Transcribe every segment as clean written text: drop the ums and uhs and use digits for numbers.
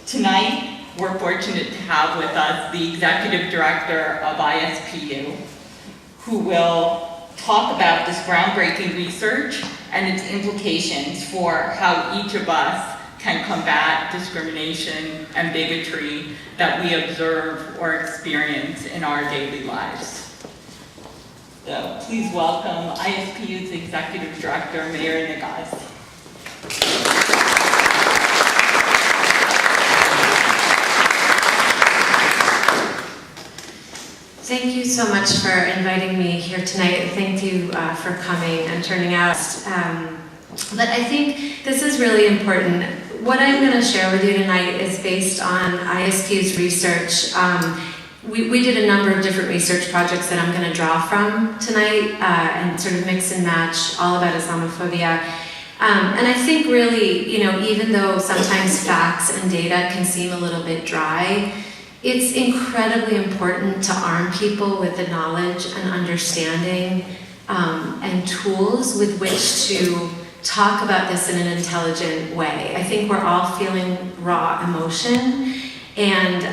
Tonight, we're fortunate to have with us the Executive Director of ISPU, who will talk about this groundbreaking research and its implications for how each of us can combat discrimination and bigotry that we observe or experience in our daily lives. So please welcome ISPU's Executive Director, Mayor Nagaz. Thank you so much for inviting me here tonight. Thank you for coming and turning out. But I think this is really important. What I'm going to share with you tonight is based on ISPU's research. We did a number of different research projects that I'm going to draw from tonight and sort of mix and match all about Islamophobia. And I think really, even though sometimes facts and data can seem a little bit dry, it's incredibly important to arm people with the knowledge and understanding and tools with which to talk about this in an intelligent way. I think we're all feeling raw emotion, and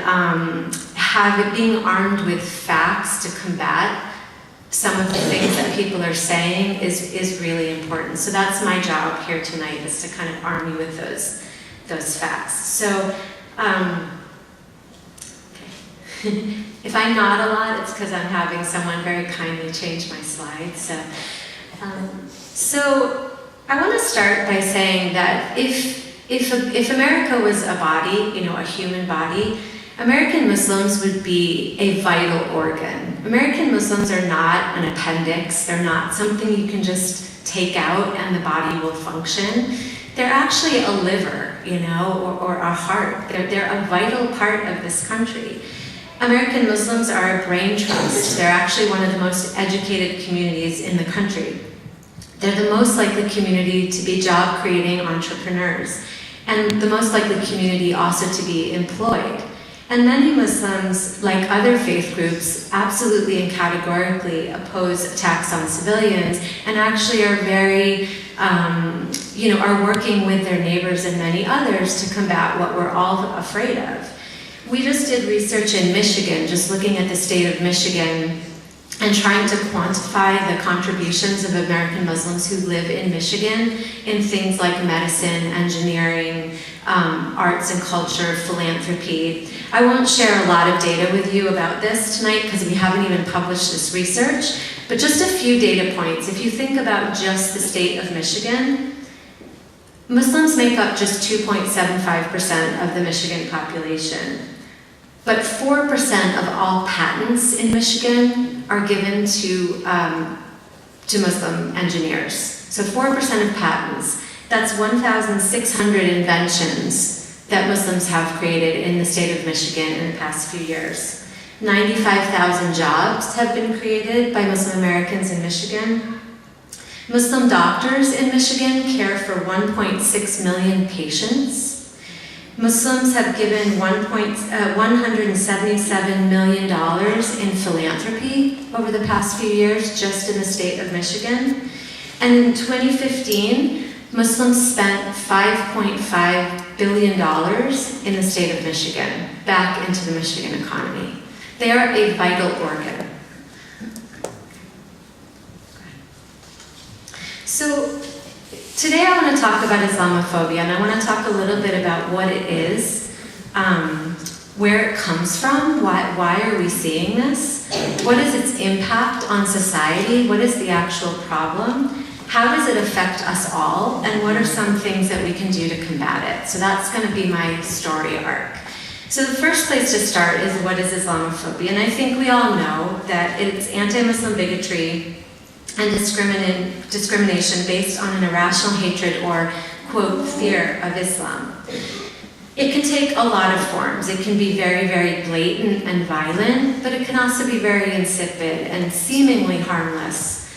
being armed with facts to combat some of the things that people are saying is really important. So that's my job here tonight, is to kind of arm you with those facts. So. If I nod a lot, it's because I'm having someone very kindly change my slides. So I want to start by saying that if America was a body, a human body, American Muslims would be a vital organ. American Muslims are not an appendix. They're not something you can just take out and the body will function. They're actually a liver, or a heart. They're a vital part of this country. American Muslims are a brain trust. They're actually one of the most educated communities in the country. They're the most likely community to be job-creating entrepreneurs, and the most likely community also to be employed. And many Muslims, like other faith groups, absolutely and categorically oppose attacks on civilians, and actually are very, are working with their neighbors and many others to combat what we're all afraid of. We just did research in Michigan, just looking at the state of Michigan and trying to quantify the contributions of American Muslims who live in Michigan in things like medicine, engineering, arts and culture, philanthropy. I won't share a lot of data with you about this tonight because we haven't even published this research, but just a few data points. If you think about just the state of Michigan, Muslims make up just 2.75% of the Michigan population. But 4% of all patents in Michigan are given to Muslim engineers. So 4% of patents, that's 1,600 inventions that Muslims have created in the state of Michigan in the past few years. 95,000 jobs have been created by Muslim Americans in Michigan. Muslim doctors in Michigan care for 1.6 million patients. Muslims have given $177 million in philanthropy over the past few years just in the state of Michigan. And in 2015, Muslims spent $5.5 billion in the state of Michigan back into the Michigan economy. They are a vital organ. So today I want to talk about Islamophobia, and I want to talk a little bit about what it is, where it comes from, why are we seeing this, what is its impact on society, what is the actual problem, how does it affect us all, and what are some things that we can do to combat it. So that's going to be my story arc. So the first place to start is, what is Islamophobia? And I think we all know that it's anti-Muslim bigotry and discrimination based on an irrational hatred or, quote, fear of Islam. It can take a lot of forms. It can be very, very blatant and violent, but it can also be very insipid and seemingly harmless.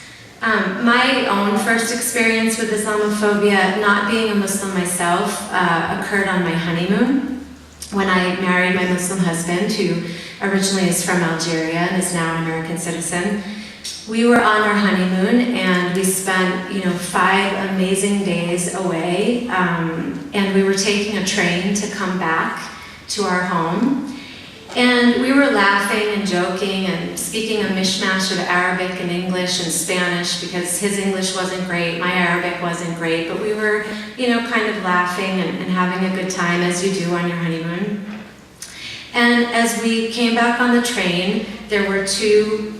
My own first experience with Islamophobia, not being a Muslim myself, occurred on my honeymoon when I married my Muslim husband, who originally is from Algeria and is now an American citizen. We were on our honeymoon and we spent, 5 amazing days away, and we were taking a train to come back to our home. And we were laughing and joking and speaking a mishmash of Arabic and English and Spanish because his English wasn't great, my Arabic wasn't great, but we were, kind of laughing and having a good time as you do on your honeymoon. And as we came back on the train, there were two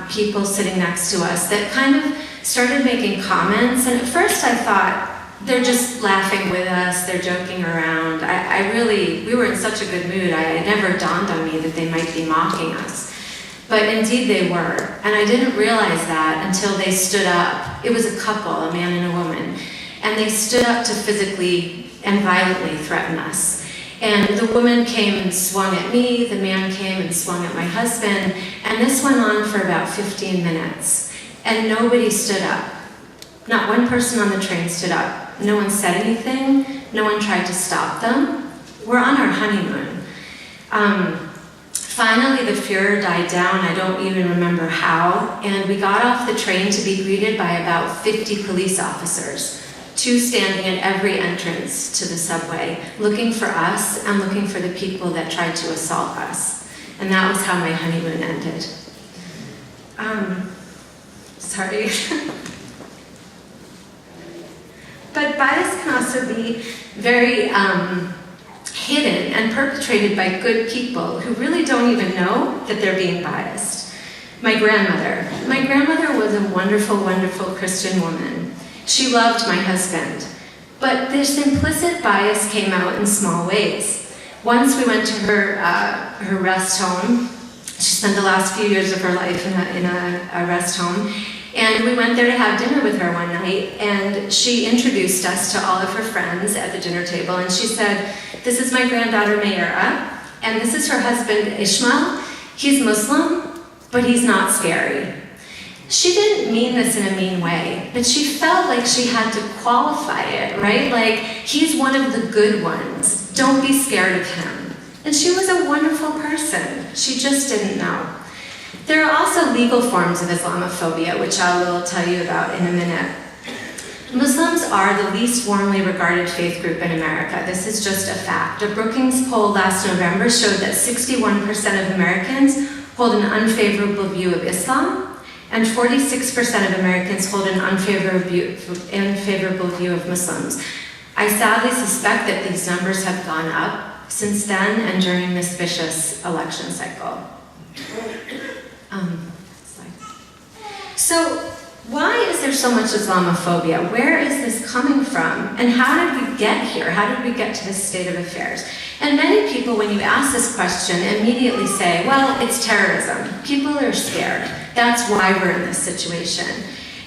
people sitting next to us that kind of started making comments. And at first I thought, they're just laughing with us, they're joking around. We were in such a good mood, it never dawned on me that they might be mocking us. But indeed they were. And I didn't realize that until they stood up. It was a couple, a man and a woman. And they stood up to physically and violently threaten us. And the woman came and swung at me, the man came and swung at my husband, and this went on for about 15 minutes. And nobody stood up. Not one person on the train stood up. No one said anything. No one tried to stop them. We're on our honeymoon. Finally, the furor died down. I don't even remember how. And we got off the train to be greeted by about 50 police officers, 2 standing at every entrance to the subway, looking for us and looking for the people that tried to assault us. And that was how my honeymoon ended. Sorry. But bias can also be very hidden and perpetrated by good people who really don't even know that they're being biased. My grandmother was a wonderful, wonderful Christian woman. She loved my husband, but this implicit bias came out in small ways. Once we went to her rest home. She spent the last few years of her life in a rest home. And we went there to have dinner with her one night, and she introduced us to all of her friends at the dinner table, and she said, "This is my granddaughter Mayra, and this is her husband Ishmael. He's Muslim, but he's not scary." She didn't mean this in a mean way, but she felt like she had to qualify it, right? Like, he's one of the good ones. Don't be scared of him. And she was a wonderful person. She just didn't know. There are also legal forms of Islamophobia, which I will tell you about in a minute. Muslims are the least warmly regarded faith group in America. This is just a fact. A Brookings poll last November showed that 61% of Americans hold an unfavorable view of Islam, and 46% of Americans hold an unfavorable view of Muslims. I sadly suspect that these numbers have gone up since then and during this vicious election cycle. So why is there so much Islamophobia? Where is this coming from? And how did we get here? How did we get to this state of affairs? And many people, when you ask this question, immediately say, well, it's terrorism. People are scared. That's why we're in this situation.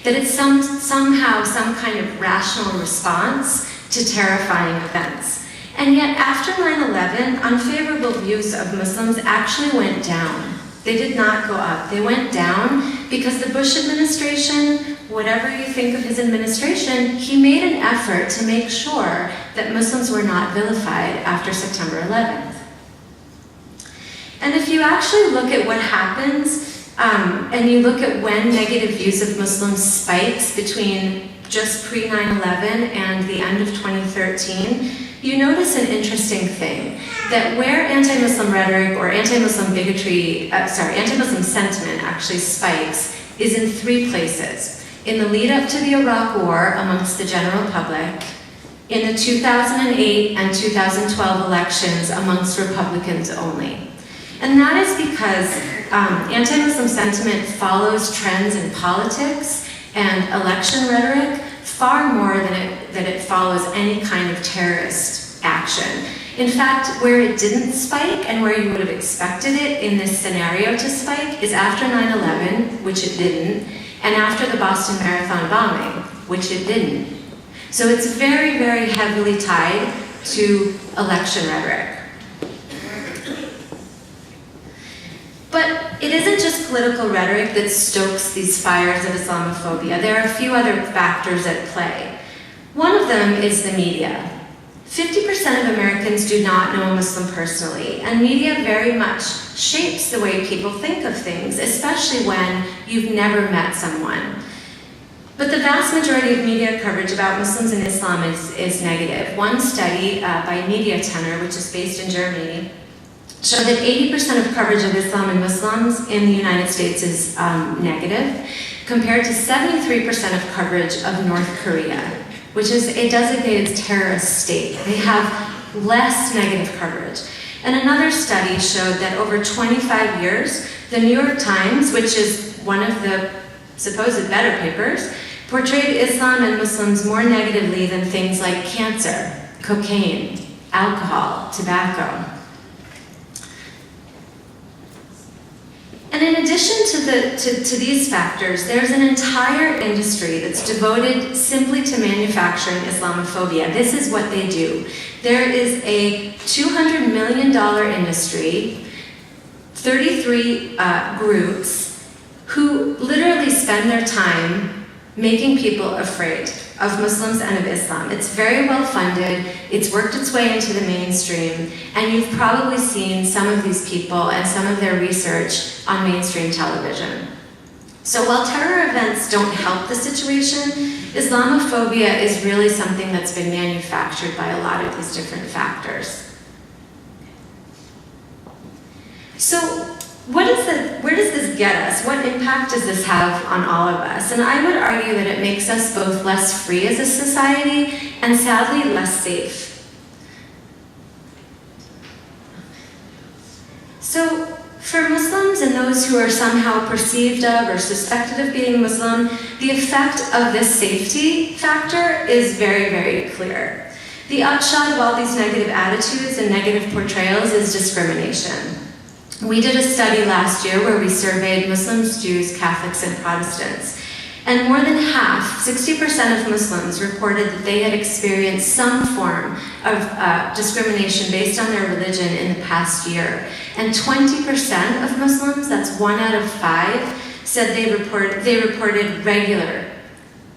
That it's somehow some kind of rational response to terrifying events. And yet after 9/11, unfavorable views of Muslims actually went down. They did not go up. They went down because the Bush administration, whatever you think of his administration, he made an effort to make sure that Muslims were not vilified after September 11th. And if you actually look at what happens, and you look at when negative views of Muslims spikes between just pre-9/11 and the end of 2013, you notice an interesting thing, that where anti-Muslim rhetoric or anti-Muslim sentiment actually spikes is in 3 places. In the lead up to the Iraq War amongst the general public, in the 2008 and 2012 elections amongst Republicans only. And that is because anti-Muslim sentiment follows trends in politics and election rhetoric far more than it follows any kind of terrorist action. In fact, where it didn't spike and where you would have expected it in this scenario to spike is after 9/11, which it didn't, and after the Boston Marathon bombing, which it didn't. So it's very, very heavily tied to election rhetoric. But it isn't just political rhetoric that stokes these fires of Islamophobia. There are a few other factors at play. One of them is the media. 50% of Americans do not know a Muslim personally, and media very much shapes the way people think of things, especially when you've never met someone. But the vast majority of media coverage about Muslims and Islam is negative. One study by Media Tenor, which is based in Germany, showed that 80% of coverage of Islam and Muslims in the United States is negative, compared to 73% of coverage of North Korea, which is a designated terrorist state. They have less negative coverage. And another study showed that over 25 years, the New York Times, which is one of the supposed better papers, portrayed Islam and Muslims more negatively than things like cancer, cocaine, alcohol, tobacco. And in addition to these factors, there's an entire industry that's devoted simply to manufacturing Islamophobia. This is what they do. There is a $200 million industry, 33 groups, who literally spend their time making people afraid of Muslims and of Islam. It's very well funded, it's worked its way into the mainstream, and you've probably seen some of these people and some of their research on mainstream television. So while terror events don't help the situation, Islamophobia is really something that's been manufactured by a lot of these different factors. So where does this get us? What impact does this have on all of us? And I would argue that it makes us both less free as a society and sadly less safe. So for Muslims and those who are somehow perceived of or suspected of being Muslim, the effect of this safety factor is very, very clear. The upshot of all these negative attitudes and negative portrayals is discrimination. We did a study last year where we surveyed Muslims, Jews, Catholics, and Protestants. And more than half, 60% of Muslims reported that they had experienced some form of discrimination based on their religion in the past year. And 20% of Muslims, that's 1 out of 5, said they reported regular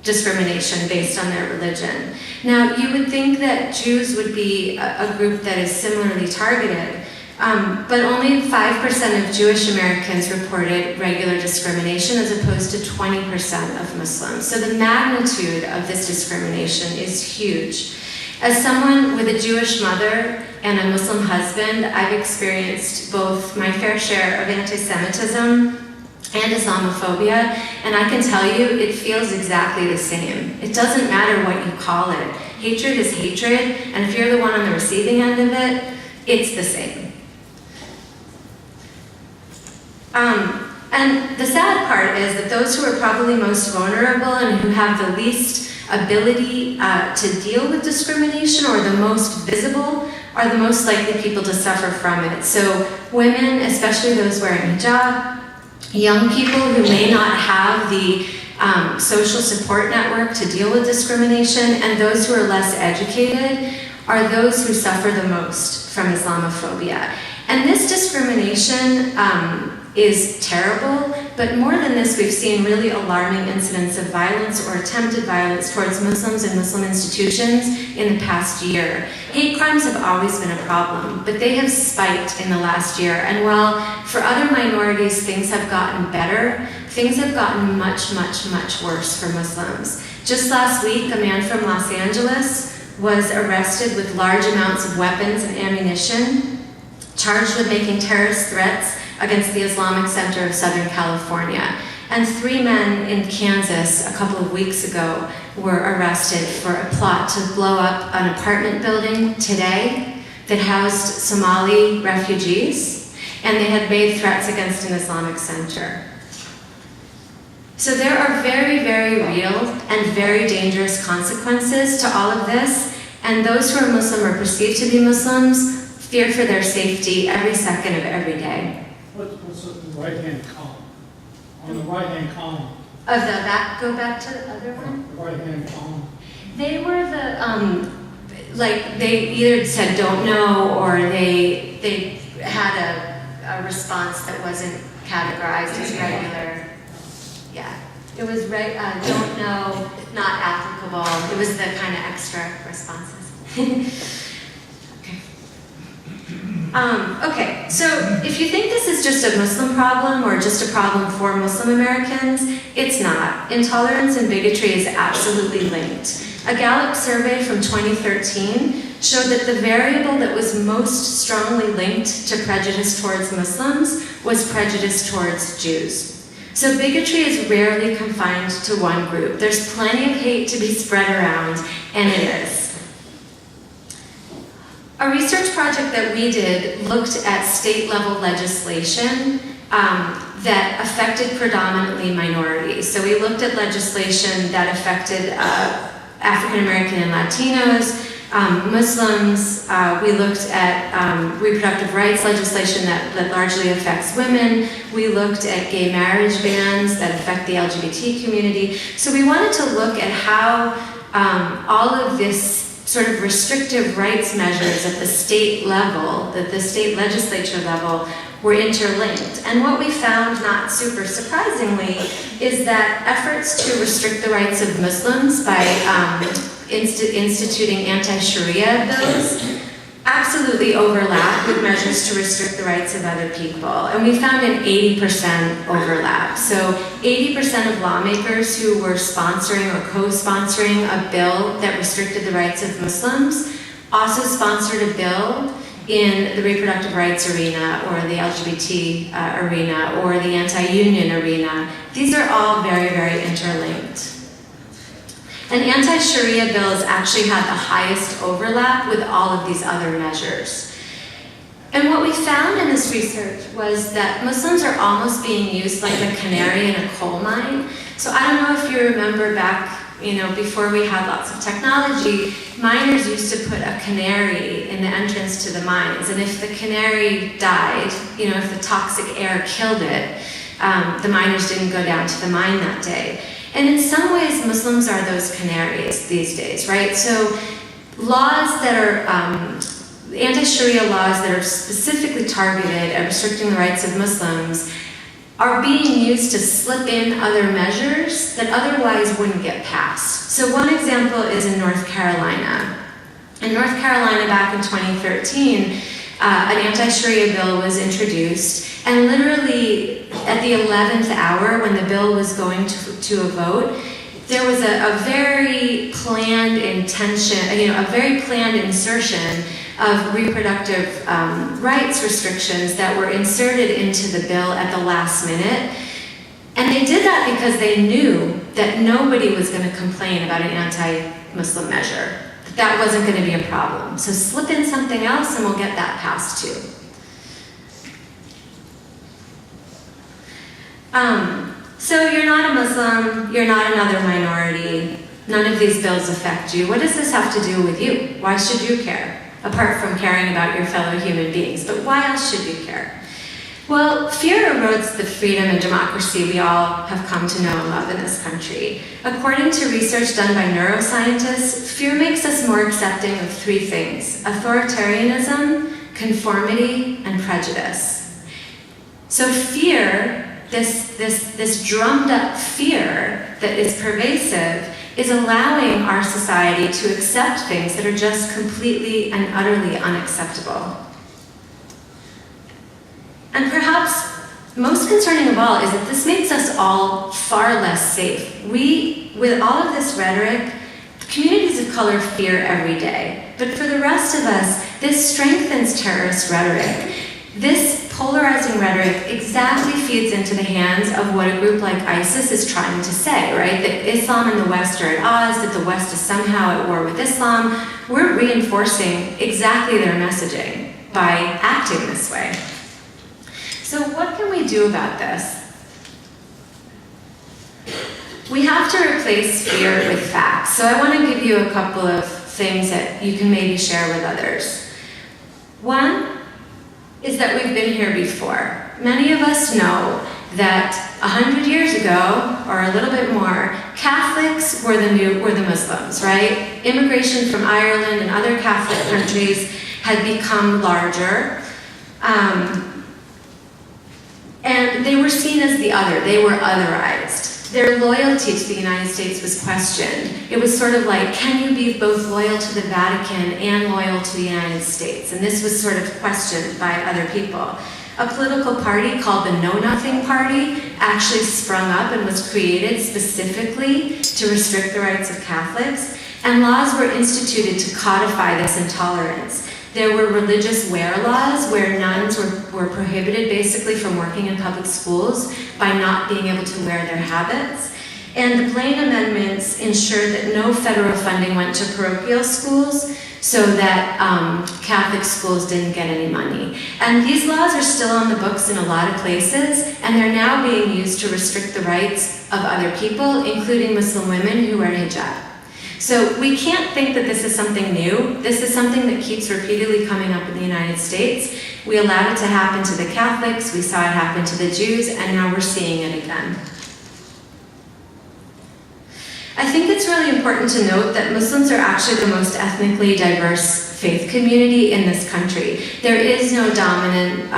discrimination based on their religion. Now, you would think that Jews would be a group that is similarly targeted, but only 5% of Jewish Americans reported regular discrimination as opposed to 20% of Muslims. So the magnitude of this discrimination is huge. As someone with a Jewish mother and a Muslim husband, I've experienced both my fair share of anti-Semitism and Islamophobia, and I can tell you it feels exactly the same. It doesn't matter what you call it. Hatred is hatred, and if you're the one on the receiving end of it, it's the same. And the sad part is that those who are probably most vulnerable and who have the least ability to deal with discrimination or the most visible are the most likely people to suffer from it. So women, especially those wearing hijab, young people who may not have the social support network to deal with discrimination, and those who are less educated are those who suffer the most from Islamophobia. And this discrimination is terrible, but more than this, we've seen really alarming incidents of violence or attempted violence towards Muslims and Muslim institutions in the past year. Hate crimes have always been a problem, but they have spiked in the last year. And while for other minorities things have gotten better, things have gotten much, much, much worse for Muslims. Just last week, a man from Los Angeles was arrested with large amounts of weapons and ammunition, charged with making terrorist threats against the Islamic Center of Southern California. And 3 men in Kansas a couple of weeks ago were arrested for a plot to blow up an apartment building today that housed Somali refugees, and they had made threats against an Islamic center. So there are very, very real and very dangerous consequences to all of this, and those who are Muslim or perceived to be Muslims fear for their safety every second of every day. What's the right-hand column? On the right-hand column. Of the back, go back to the other one. The right-hand column. They were the, they either said don't know, or they had a response that wasn't categorized as regular. Yeah, it was don't know, not applicable. It was the kind of extra responses. Okay. Okay, so if you think this is just a Muslim problem or just a problem for Muslim Americans, it's not. Intolerance and bigotry is absolutely linked. A Gallup survey from 2013 showed that the variable that was most strongly linked to prejudice towards Muslims was prejudice towards Jews. So bigotry is rarely confined to one group. There's plenty of hate to be spread around, and it is. A research project that we did looked at state-level legislation that affected predominantly minorities. So we looked at legislation that affected African American and Latinos, Muslims. We looked at reproductive rights legislation that largely affects women. We looked at gay marriage bans that affect the LGBT community. So we wanted to look at how all of this sort of restrictive rights measures at the state level, at the state legislature level, were interlinked. And what we found, not super surprisingly, is that efforts to restrict the rights of Muslims by instituting anti-Sharia bills absolutely overlap with measures to restrict the rights of other people. And we found an 80% overlap. So 80% of lawmakers who were sponsoring or co-sponsoring a bill that restricted the rights of Muslims also sponsored a bill in the reproductive rights arena or the LGBT arena or the anti-union arena. These are all very, very interlinked. And anti-Sharia bills actually had the highest overlap with all of these other measures. And what we found in this research was that Muslims are almost being used like a canary in a coal mine. So I don't know if you remember back, before we had lots of technology, miners used to put a canary in the entrance to the mines. And if the canary died, if the toxic air killed it, the miners didn't go down to the mine that day. And in some ways, Muslims are those canaries these days, right? So laws that are, anti-Sharia laws that are specifically targeted at restricting the rights of Muslims are being used to slip in other measures that otherwise wouldn't get passed. So one example is in North Carolina. In North Carolina back in 2013, an anti-Sharia bill was introduced, and literally at the 11th hour when the bill was going to a vote, there was a very planned intention, a very planned insertion of reproductive rights restrictions that were inserted into the bill at the last minute. And they did that because they knew that nobody was going to complain about an anti-Muslim measure. That wasn't going to be a problem. So slip in something else and we'll get that passed too. So you're not a Muslim, you're not another minority, none of these bills affect you. What does this have to do with you? Why should you care? Apart from caring about your fellow human beings, but why else should you care? Well, fear erodes the freedom and democracy we all have come to know and love in this country. According to research done by neuroscientists, fear makes us more accepting of three things: authoritarianism, conformity, and prejudice. So fear, this drummed up fear that is pervasive, is allowing our society to accept things that are just completely and utterly unacceptable. And perhaps most concerning of all is that this makes us all far less safe. We, with all of this rhetoric, communities of color fear every day. But for the rest of us, this strengthens terrorist rhetoric. This polarizing rhetoric exactly feeds into the hands of what a group like ISIS is trying to say, right? That Islam and the West are at odds, that the West is somehow at war with Islam. We're reinforcing exactly their messaging by acting this way. So what can we do about this? We have to replace fear with facts. So I want to give you a couple of things that you can maybe share with others. One is that we've been here before. Many of us know that 100 years ago, or a little bit more, Catholics were the Muslims, right? Immigration from Ireland and other Catholic countries had become larger. And they were seen as the other. They were otherized. their loyalty to the United States was questioned. It was sort of like, can you be both loyal to the Vatican and loyal to the United States? And this was sort of questioned by other people. A political party called the Know Nothing Party actually sprung up and was created specifically to restrict the rights of Catholics, and laws were instituted to codify this intolerance. There were religious wear laws where nuns were prohibited basically from working in public schools by not being able to wear their habits. And the Blaine Amendments ensured that no federal funding went to parochial schools so that Catholic schools didn't get any money. And these laws are still on the books in a lot of places, and they're now being used to restrict the rights of other people, including Muslim women who wear hijab. So we can't think that this is something new. This is something that keeps repeatedly coming up in the United States. We allowed it to happen to the Catholics, we saw it happen to the Jews, and now we're seeing it again. I think it's really important to note that Muslims are actually the most ethnically diverse faith community in this country. There is no dominant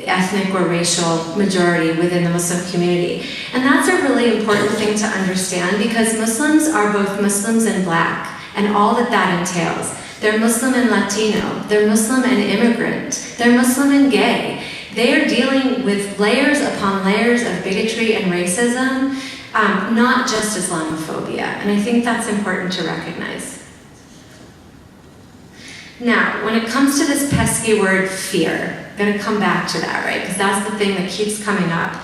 ethnic or racial majority within the Muslim community. And that's a really important thing to understand because Muslims are both Muslims and Black and all that that entails. They're Muslim and Latino, they're Muslim and immigrant, they're Muslim and gay. They are dealing with layers upon layers of bigotry and racism, not just Islamophobia. And I think that's important to recognize. Now, when it comes to this pesky word fear, I'm going to come back to that, right? Because that's the thing that keeps coming up.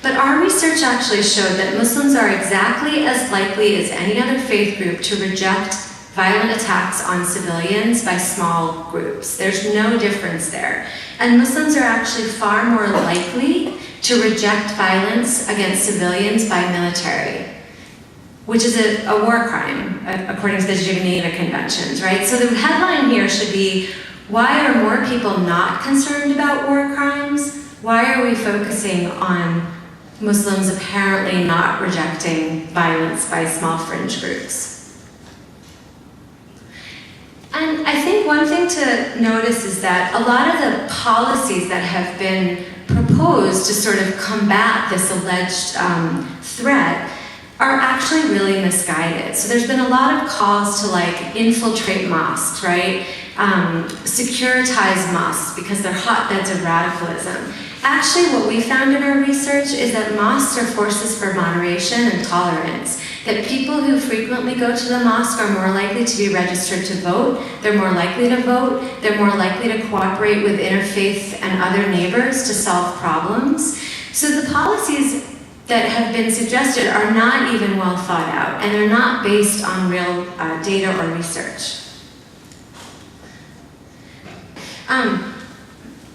But our research actually showed that Muslims are exactly as likely as any other faith group to reject violent attacks on civilians by small groups. There's no difference there. And Muslims are actually far more likely to reject violence against civilians by military, which is a war crime, according to the Geneva Conventions, right? So the headline here should be, why are more people not concerned about war crimes? Why are we focusing on Muslims apparently not rejecting violence by small fringe groups? And I think one thing to notice is that a lot of the policies that have been proposed to sort of combat this alleged threat are actually really misguided. So there's been a lot of calls to like infiltrate mosques, right? Securitize mosques because they're hotbeds of radicalism. Actually, what we found in our research is that mosques are forces for moderation and tolerance. That people who frequently go to the mosque are more likely to be registered to vote, they're more likely to vote, they're more likely to cooperate with interfaith and other neighbors to solve problems. So the policies that have been suggested are not even well thought out, and they're not based on real data or research.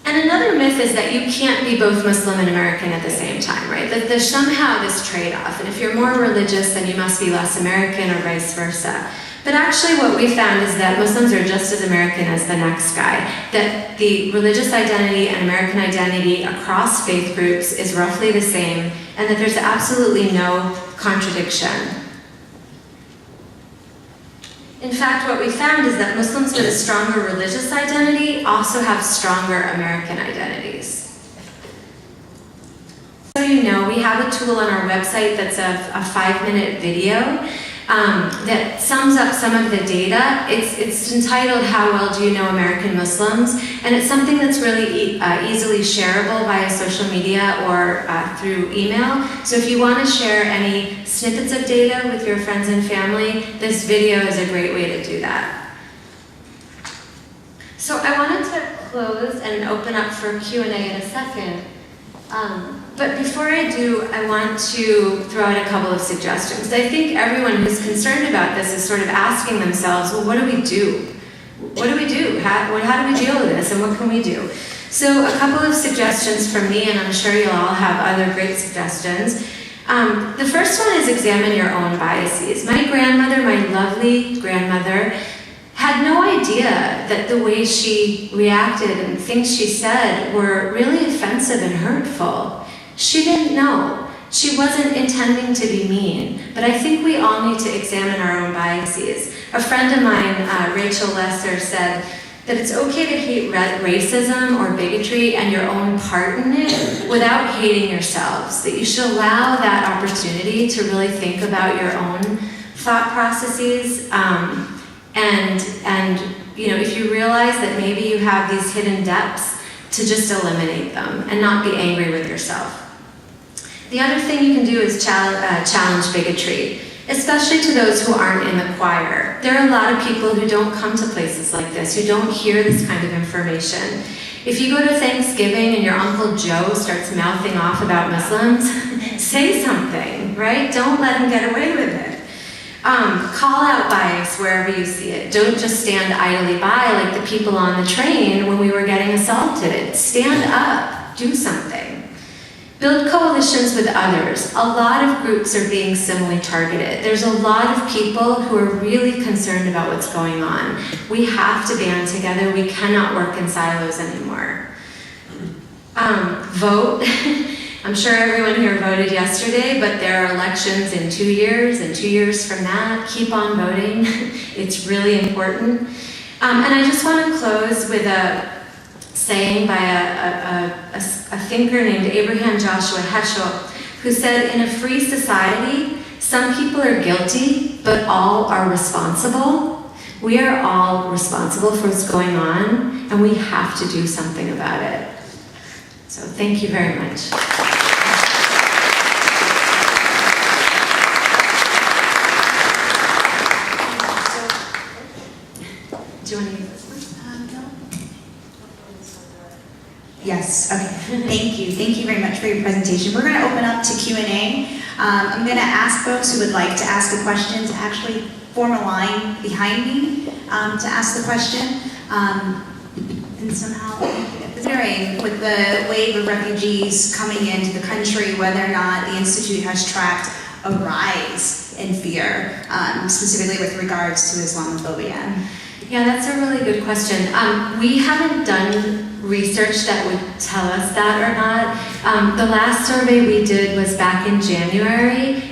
And another myth is that you can't be both Muslim and American at the same time, right? That there's somehow this trade-off, and if you're more religious, then you must be less American or vice versa. But actually what we found is that Muslims are just as American as the next guy, that the religious identity and American identity across faith groups is roughly the same, and that there's absolutely no contradiction. In fact, what we found is that Muslims with a stronger religious identity also have stronger American identities. So you know, we have a tool on our website that's a 5-minute video that sums up some of the data. It's entitled, How Well Do You Know American Muslims? And it's something that's really easily shareable via social media or through email. So if you want to share any snippets of data with your friends and family, this video is a great way to do that. So I wanted to close and open up for Q&A in a second. But before I do, I want to throw out a couple of suggestions. I think everyone who's concerned about this is sort of asking themselves, well, what do we do? What do we do? How do we deal with this, and what can we do? So a couple of suggestions from me, and I'm sure you'll all have other great suggestions. The first one is examine your own biases. My grandmother, my lovely grandmother, had no idea that the way she reacted and things she said were really offensive and hurtful. She didn't know. She wasn't intending to be mean. But I think we all need to examine our own biases. A friend of mine, Rachel Lesser, said, that it's okay to hate racism or bigotry and your own part in it without hating yourselves, that you should allow that opportunity to really think about your own thought processes, and you know, if you realize that maybe you have these hidden depths, to just eliminate them and not be angry with yourself. The other thing you can do is challenge bigotry, especially to those who aren't in the choir. There are a lot of people who don't come to places like this, who don't hear this kind of information. If you go to Thanksgiving and your Uncle Joe starts mouthing off about Muslims, say something, right? Don't let him get away with it. Call out bias wherever you see it. Don't just stand idly by like the people on the train when we were getting assaulted. Stand up, do something. Build coalitions with others. A lot of groups are being similarly targeted. There's a lot of people who are really concerned about what's going on. We have to band together. We cannot work in silos anymore. Vote. I'm sure everyone here voted yesterday, but there are elections in 2 years and 2 years from that. Keep on voting. It's really important. And I just want to close with a saying by a thinker named Abraham Joshua Heschel, who said, in a free society, some people are guilty, but all are responsible. We are all responsible for what's going on, and we have to do something about it. So thank you very much. Do you want to use this one? No. Yes, okay. Thank you. Thank you very much for your presentation. We're going to open up to Q&A. I'm going to ask folks who would like to ask a question to actually form a line behind me to ask the question. And somehow, considering with the wave of refugees coming into the country, whether or not the Institute has tracked a rise in fear, specifically with regards to Islamophobia. Yeah, that's a really good question. We haven't done research that would tell us that or not. The last survey we did was back in January,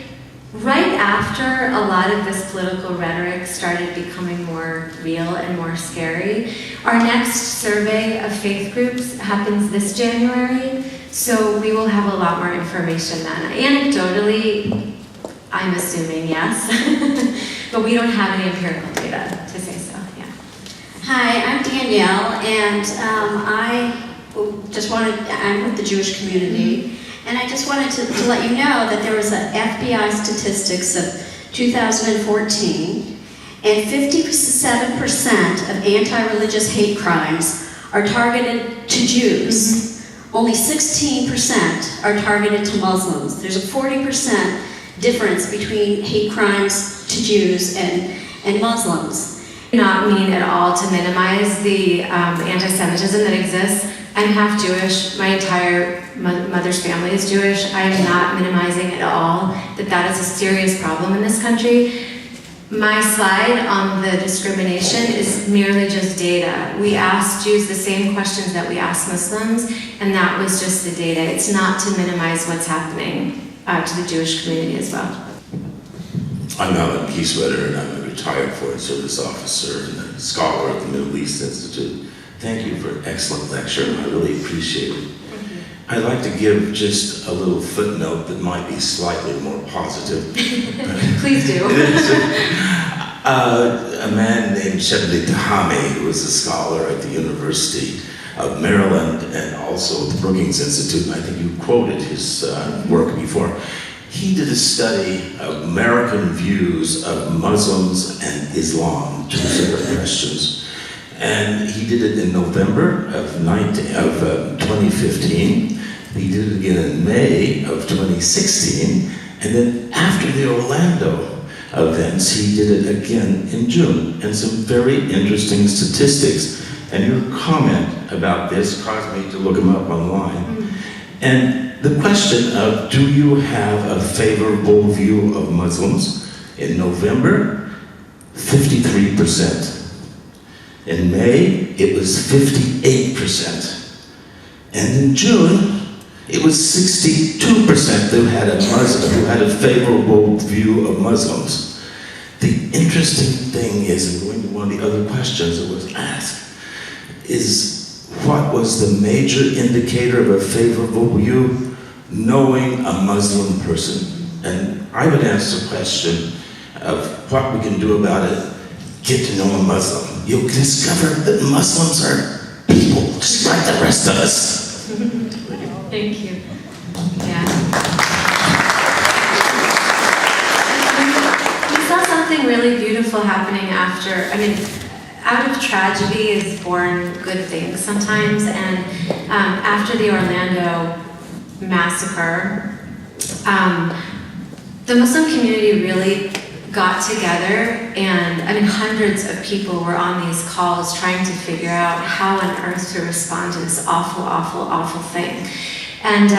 right after a lot of this political rhetoric started becoming more real and more scary. Our next survey of faith groups happens this January, so we will have a lot more information then. Anecdotally, I'm assuming yes, but we don't have any empirical data to say so. Hi, I'm Danielle, and I'm with the Jewish community, and I just wanted to let you know that there was an FBI statistics of 2014, and 57% of anti-religious hate crimes are targeted to Jews. Mm-hmm. Only 16% are targeted to Muslims. There's a 40% difference between hate crimes to Jews and Muslims. Not mean at all to minimize the anti-Semitism that exists. I'm half Jewish. My entire mother's family is Jewish. I am not minimizing at all that is a serious problem in this country. My slide on the discrimination is merely just data. We asked Jews the same questions that we asked Muslims, and that was just the data. It's not to minimize what's happening to the Jewish community as well. I'm Alan Kieswetter, and I'm a retired foreign service officer and a scholar at the Middle East Institute. Thank you for an excellent lecture. I really appreciate it. I'd like to give just a little footnote that might be slightly more positive. Please do. A man named Shebli Tahami, who was a scholar at the University of Maryland and also at the Brookings Institute, and I think you quoted his work before. He did a study of American views of Muslims and Islam, two separate questions. And he did it in November of 2015. He did it again in May of 2016. And then after the Orlando events, he did it again in June. And some very interesting statistics. And your comment about this caused me to look them up online. And the question of, do you have a favorable view of Muslims? In November, 53%. In May, it was 58%. And in June, it was 62% who had a favorable view of Muslims. The interesting thing is, and going to one of the other questions that was asked, is what was the major indicator of a favorable view? Knowing a Muslim person. And I would answer the question of what we can do about it. Get to know a Muslim. You'll discover that Muslims are people just like the rest of us. Thank you. Yeah. We saw something really beautiful happening after, out of tragedy is born good things sometimes, and after the Orlando massacre, the Muslim community really got together, and hundreds of people were on these calls trying to figure out how on earth to respond to this awful, awful, awful thing. And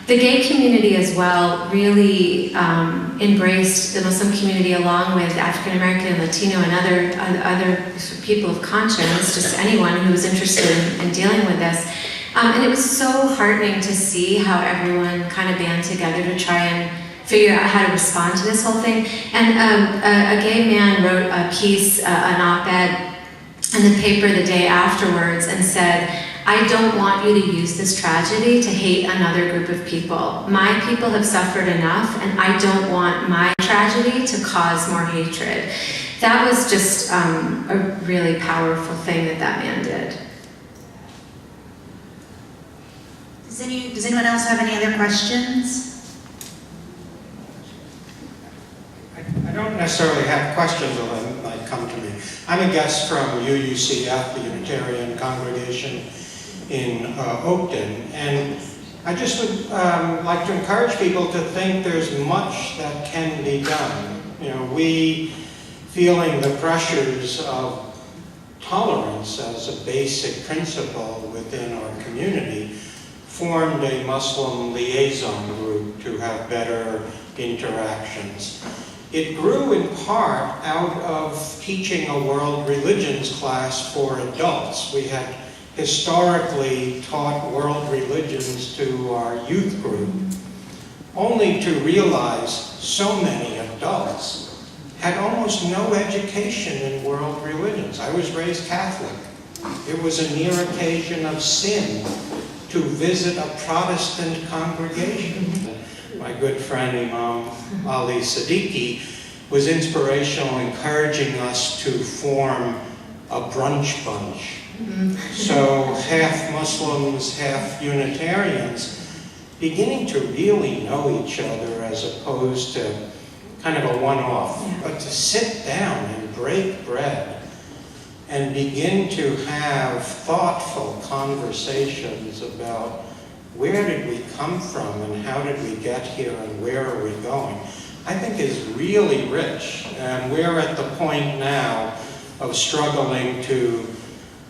the gay community as well really embraced the Muslim community along with African American and Latino and other people of conscience, just anyone who was interested in dealing with this. And it was so heartening to see how everyone kind of band together to try and figure out how to respond to this whole thing. And a gay man wrote a piece, an op-ed in the paper the day afterwards and said, I don't want you to use this tragedy to hate another group of people. My people have suffered enough, and I don't want my tragedy to cause more hatred. That was just a really powerful thing that man did. Does anyone else have any other questions? I don't necessarily have questions, although they might come to me. I'm a guest from UUCA, the Unitarian Congregation in Oakton, and I just would like to encourage people to think there's much that can be done. We, feeling the pressures of tolerance as a basic principle within our community, formed a Muslim liaison group to have better interactions. It grew in part out of teaching a world religions class for adults. We had historically taught world religions to our youth group, only to realize so many adults had almost no education in world religions. I was raised Catholic. It was a near occasion of sin to visit a Protestant congregation. My good friend Imam Ali Siddiqui was inspirational, encouraging us to form a brunch bunch. So half Muslims, half Unitarians, beginning to really know each other as opposed to kind of a one-off, but to sit down and break bread and begin to have thoughtful conversations about where did we come from and how did we get here and where are we going, I think is really rich. And we're at the point now of struggling to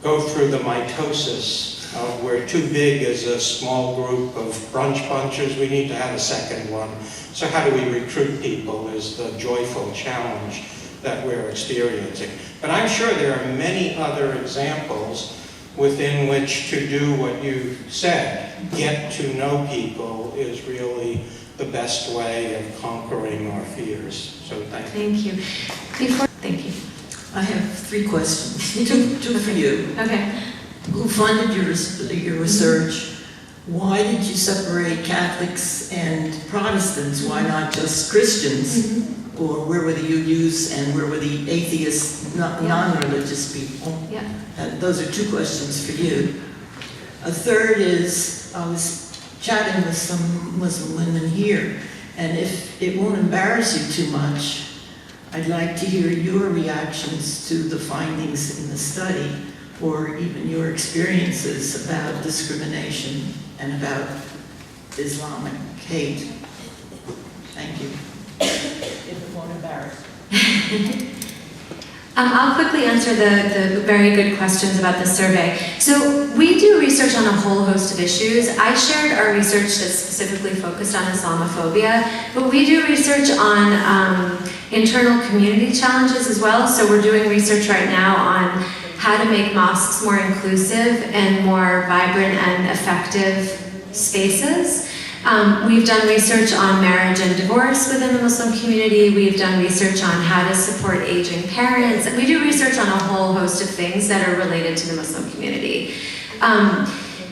go through the mitosis of we're too big as a small group of brunch bunchers, we need to have a second one. So how do we recruit people is the joyful challenge that we're experiencing. But I'm sure there are many other examples within which to do what you said. Get to know people is really the best way of conquering our fears. So thank you. Thank you. I have 3 questions, two for you. Okay. Who funded your research? Why did you separate Catholics and Protestants? Why not just Christians? Or where were the UUs and where were the atheists, non-religious people? Yeah. Those are 2 questions for you. A third is, I was chatting with some Muslim women here, and if it won't embarrass you too much, I'd like to hear your reactions to the findings in the study, or even your experiences about discrimination and about Islamic hate. Thank you. If it won't embarrass. I'll quickly answer the very good questions about the survey. So we do research on a whole host of issues. I shared our research that's specifically focused on Islamophobia, but we do research on internal community challenges as well. So we're doing research right now on how to make mosques more inclusive and more vibrant and effective spaces. We've done research on marriage and divorce within the Muslim community. We've done research on how to support aging parents. We do research on a whole host of things that are related to the Muslim community.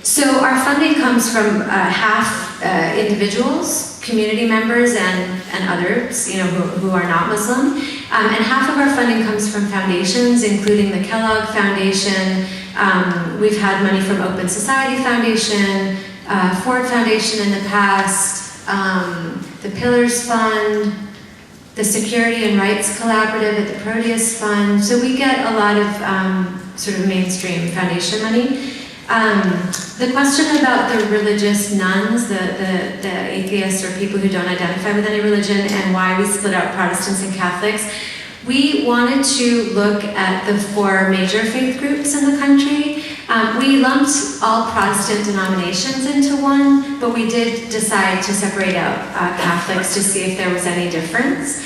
So our funding comes from half individuals, community members, and others, who are not Muslim. And half of our funding comes from foundations, including the Kellogg Foundation. We've had money from Open Society Foundation, Ford Foundation in the past, the Pillars Fund, the Security and Rights Collaborative at the Proteus Fund. So we get a lot of sort of mainstream foundation money. The question about the religious nuns, the atheists or people who don't identify with any religion, and why we split out Protestants and Catholics, we wanted to look at the 4 major faith groups in the country. We lumped all Protestant denominations into one, but we did decide to separate out Catholics to see if there was any difference.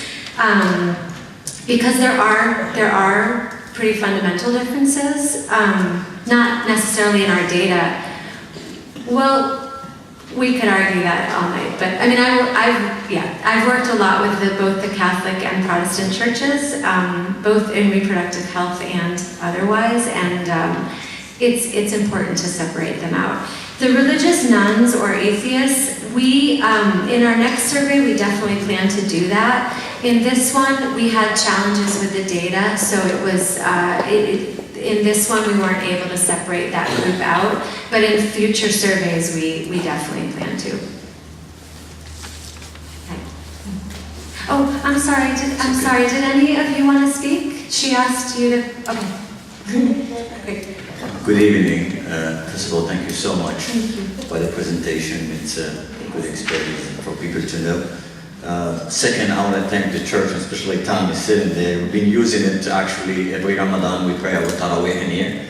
Because there are pretty fundamental differences, not necessarily in our data. Well, we could argue that all night, but I mean, I've worked a lot with both the Catholic and Protestant churches, both in reproductive health and otherwise, and it's important to separate them out. The religious nuns or atheists, we, in our next survey, we definitely plan to do that. In this one, we had challenges with the data, so it was, in this one, we weren't able to separate that group out, but in future surveys, we definitely plan to. Okay. Oh, I'm sorry, did any of you want to speak? She asked you to, okay. Great. Good evening. First of all, thank you so much for the presentation. It's a good experience for people to know. Second, I want to thank the church, especially Tom is sitting there. We've been using it actually every Ramadan. We pray our Tarawih in here,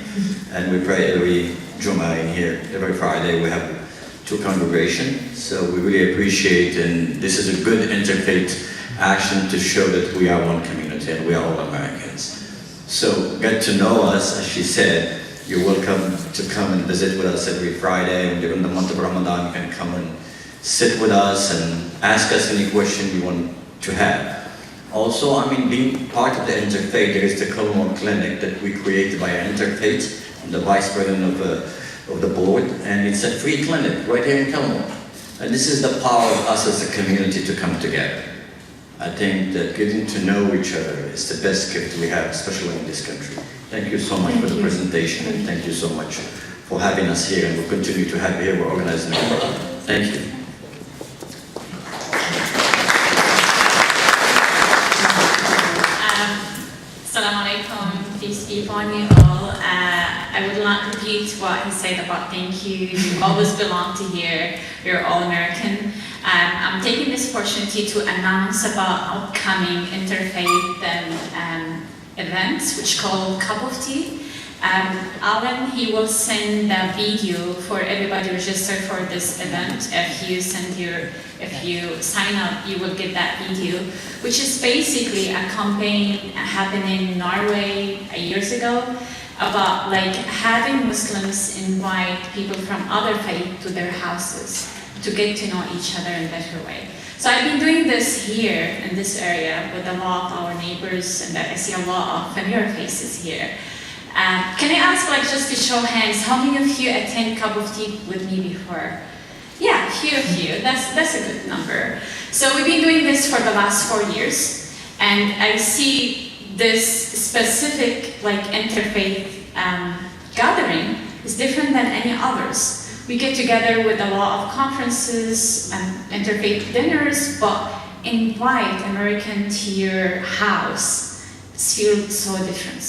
and we pray every Jummah in here. Every Friday we have 2 congregations, so we really appreciate, and this is a good interfaith action to show that we are one community and we are all Americans. So get to know us, as she said. You're welcome to come and visit with us every Friday, and during the month of Ramadan you can come and sit with us and ask us any question you want to have. Also, I mean, being part of the interfaith, there is the Culmore Clinic that we created by Interfaith. I'm the vice president of the board, and it's a free clinic right here in Culmore. And this is the power of us as a community to come together. I think that getting to know each other is the best gift we have, especially in this country. Thank you so much for the presentation, and thank you so much for having us here, and we'll continue to have you here. We're organizing the program. Thank you. Assalamu alaikum, peace be upon you all. I would not repeat what he said about thank you. You always belong to here. You're all American. I'm taking this opportunity to announce about upcoming interfaith events, which called Cup of Tea. Alan, he will send a video for everybody registered for this event. If you sign up, you will get that video, which is basically a campaign happening in Norway years ago about like having Muslims invite people from other faith to their houses to get to know each other in a better way. So I've been doing this here in this area with a lot of our neighbors, and I see a lot of familiar faces here. Can I ask, like, just to show hands, how many of you attend Cup of Tea with me before? Yeah, a few of you. That's a good number. So we've been doing this for the last 4 years, and I see this specific, like, interfaith gathering is different than any others. We get together with a lot of conferences and interfaith dinners, but invite American to your house. It feels so different.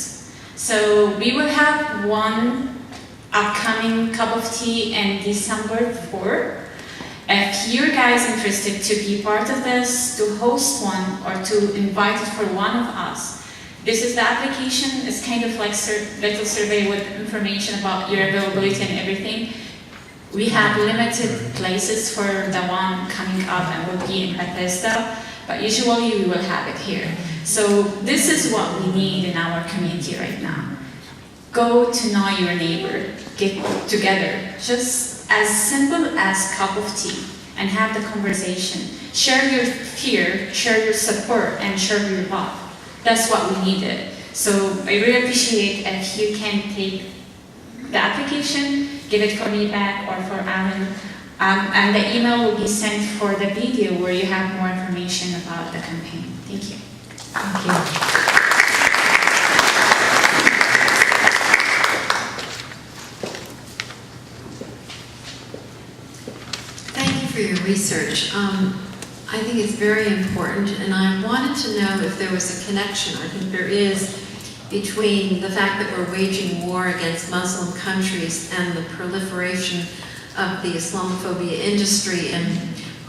So we will have one upcoming Cup of Tea in December 4. If you guys interested to be part of this, to host one or to invite it for one of us, this is the application. It's kind of like a little survey with information about your availability and everything. We have limited places for the one coming up and will be in Bethesda, but usually we will have it here. So this is what we need in our community right now. Go to know your neighbor, get together, just as simple as cup of tea. and have the conversation. Share your fear, share your support, and share your love. That's what we needed. So I really appreciate if you can take the application, give it for me back or for Alan, and the email will be sent for the video where you have more information about the campaign. Thank you. Thank you. Thank you for your research. I think it's very important, and I wanted to know if there was a connection. I think there is between the fact that we're waging war against Muslim countries and the proliferation of the Islamophobia industry. And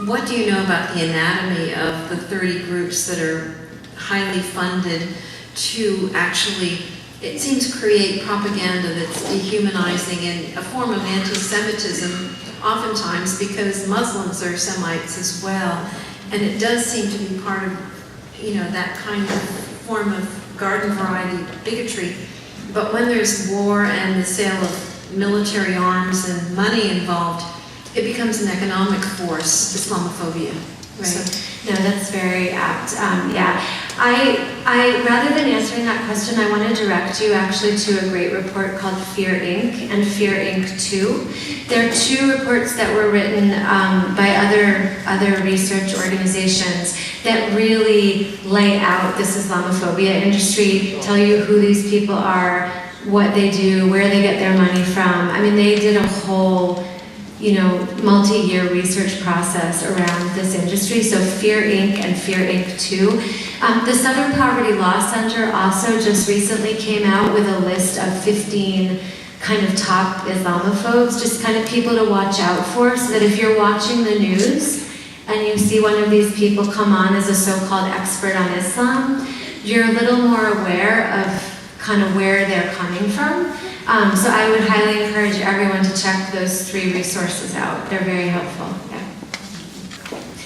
what do you know about the anatomy of the 30 groups that are highly funded to actually, it seems, create propaganda that's dehumanizing and a form of anti-Semitism, oftentimes because Muslims are Semites as well. And it does seem to be part of, that kind of form of garden variety bigotry. But when there's war and the sale of military arms and money involved, it becomes an economic force, Islamophobia. Right. So, No, that's very apt. I rather than answering that question, I want to direct you actually to a great report called Fear Inc. and Fear Inc. 2. There are 2 reports that were written by other research organizations that really lay out this Islamophobia industry, tell you who these people are, what they do, where they get their money from. I mean, they did a whole multi-year research process around this industry. So Fear Inc. and Fear Inc. 2. The Southern Poverty Law Center also just recently came out with a list of 15 kind of top Islamophobes, just kind of people to watch out for, so that if you're watching the news and you see one of these people come on as a so-called expert on Islam, you're a little more aware of kind of where they're coming from. So I would highly encourage everyone to check those 3 resources out. They're very helpful. Yeah.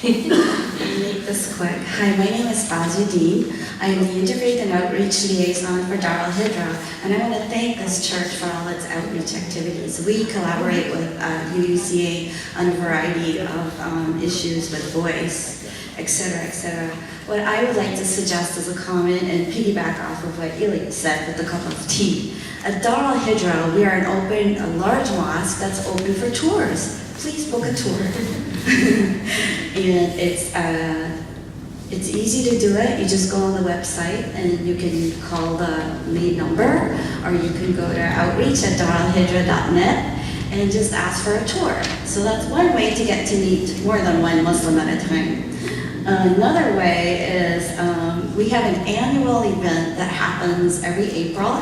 I'll make this quick. Hi, my name is Bazu Dean. I am the Interfaith and Outreach Liaison for Dar al-Hijra, and I want to thank this church for all its outreach activities. We collaborate with UUCA on a variety of issues with voice, etc., etc. What I would like to suggest as a comment and piggyback off of what Ilya said with a cup of tea. At Dar al-Hijra, we are a large mosque that's open for tours. Please book a tour. And it's easy to do it. You just go on the website and you can call the main number, or you can go to outreach@daralhijra.net and just ask for a tour. So that's one way to get to meet more than one Muslim at a time. Another way is we have an annual event that happens every April,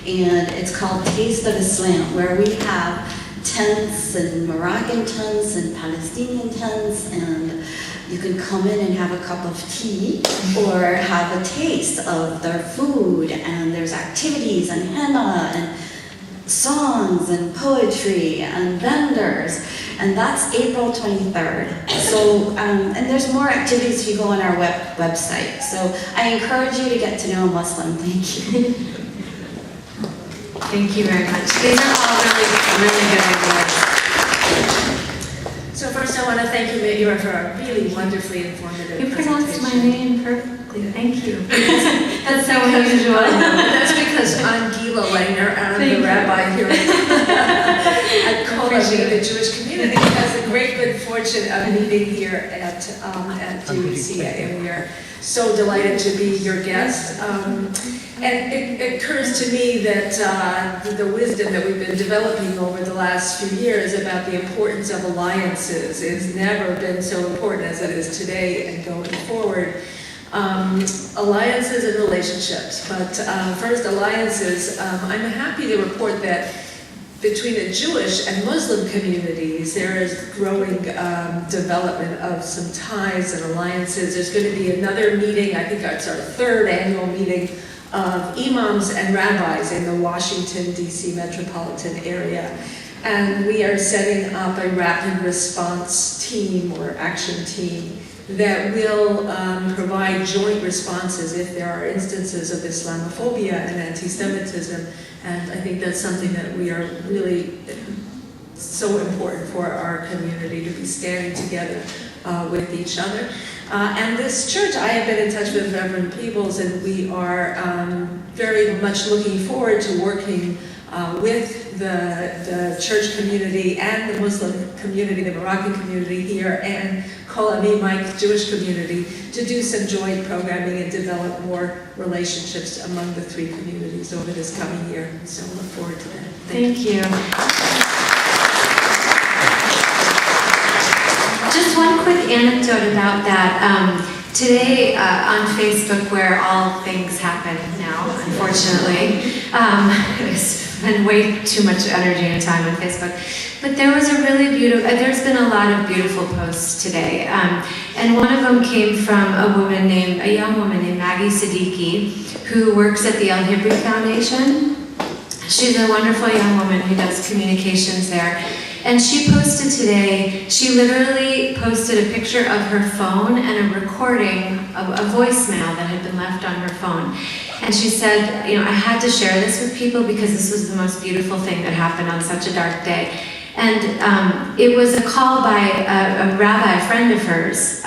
and it's called Taste of Islam, where we have tents and Moroccan tents and Palestinian tents, and you can come in and have a cup of tea or have a taste of their food, and there's activities and henna and songs and poetry and vendors, and that's April 23rd. So, and there's more activities if you go on our website. So I encourage you to get to know a Muslim. Thank you. Thank you very much. These are all really good ideas. So first I want to thank you, Mayur, for a really wonderfully informative You pronounced my presentation. name perfectly. Thank you. That's so unusual. That's because I'm Gila Langer, and I'm the rabbi here at Kolavi, the Jewish community, has the great good fortune of meeting here at UUCA, and we are so delighted to be your guest. And it occurs to me that the wisdom that we've been developing over the last few years about the importance of alliances has never been so important as it is today and going forward. Alliances and relationships, but first alliances. I'm happy to report that between the Jewish and Muslim communities, there is growing development of some ties and alliances. There's going to be another meeting, I think it's our 3rd annual meeting, of imams and rabbis in the Washington, D.C. metropolitan area. And we are setting up a rapid response team or action team that will provide joint responses if there are instances of Islamophobia and anti-Semitism. And I think that's something that we are really so important for our community to be standing together with each other. And this church, I have been in touch with Reverend Peebles, and we are very much looking forward to working with the church community and the Muslim community, the Moroccan community here, and Kol Ami Mike Jewish community to do some joint programming and develop more relationships among the three communities over this coming year. So I look forward to that. Thank you. Just one quick anecdote about that. Today on Facebook, where all things happen now, unfortunately, I spend way too much energy and time on Facebook. But there was a really beautiful, there's been a lot of beautiful posts today. And one of them came from a young woman named Maggie Siddiqui, who works at the El Hibri Foundation. She's a wonderful young woman who does communications there. And she posted today, she literally posted a picture of her phone and a recording of a voicemail that had been left on her phone. And she said, I had to share this with people because this was the most beautiful thing that happened on such a dark day. And it was a call by a rabbi friend of hers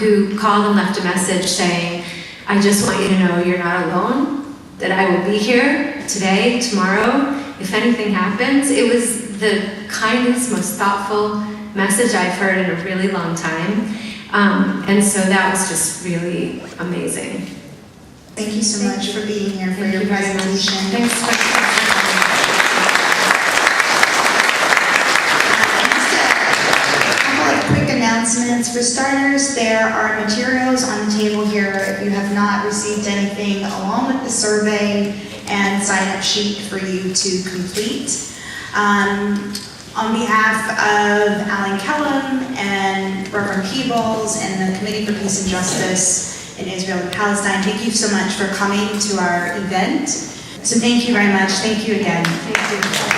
who called and left a message saying, I just want you to know you're not alone, that I will be here today, tomorrow, if anything happens. It was the kindest, most thoughtful message I've heard in a really long time. And so that was just really amazing. Thank you so much for being here, for your presentation. Thanks for Quick announcements. For starters, there are materials on the table here if you have not received anything, along with the survey and sign-up sheet for you to complete. On behalf of Alan Kellum and Reverend Peebles and the Committee for Peace and Justice in Israel and Palestine, thank you so much for coming to our event. So thank you very much. Thank you again. Thank you.